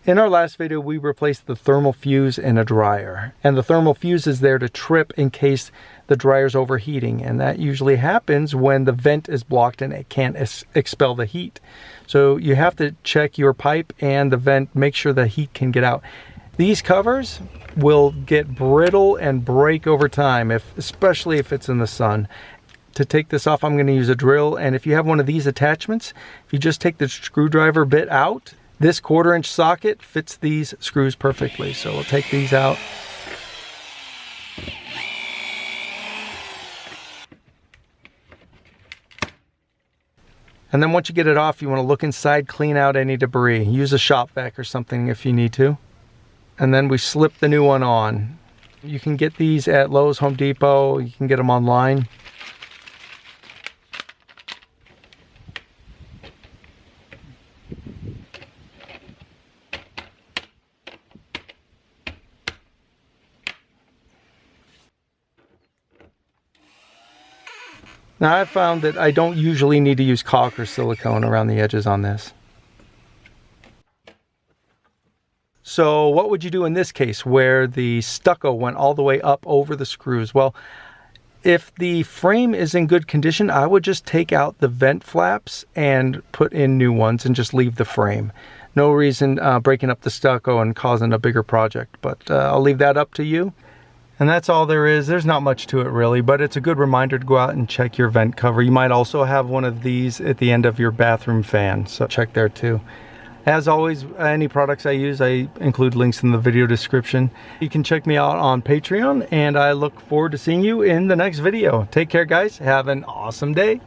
In our last video, we replaced the thermal fuse in a dryer, and the thermal fuse is there to trip in case the dryer's overheating, and that usually happens when the vent is blocked and it can't expel the heat. So you have to check your pipe and the vent, make sure the heat can get out. These covers will get brittle and break over time, especially if it's in the sun. To take this off, I'm going to use a drill, and if you have one of these attachments, if you just take the screwdriver bit out, this 1/4-inch socket fits these screws perfectly. So we'll take these out. And then once you get it off, you want to look inside, clean out any debris. Use a shop vac or something if you need to. And then we slip the new one on. You can get these at Lowe's, Home Depot. You can get them online. Now I've found that I don't usually need to use caulk or silicone around the edges on this. So what would you do in this case where the stucco went all the way up over the screws? Well, if the frame is in good condition, I would just take out the vent flaps and put in new ones and just leave the frame. No reason breaking up the stucco and causing a bigger project, but I'll leave that up to you. And that's all there is. There's not much to it really, but it's a good reminder to go out and check your vent cover. You might also have one of these at the end of your bathroom fan, so check there too. As always, any products I use, I include links in the video description. You can check me out on Patreon, and I look forward to seeing you in the next video. Take care, guys. Have an awesome day.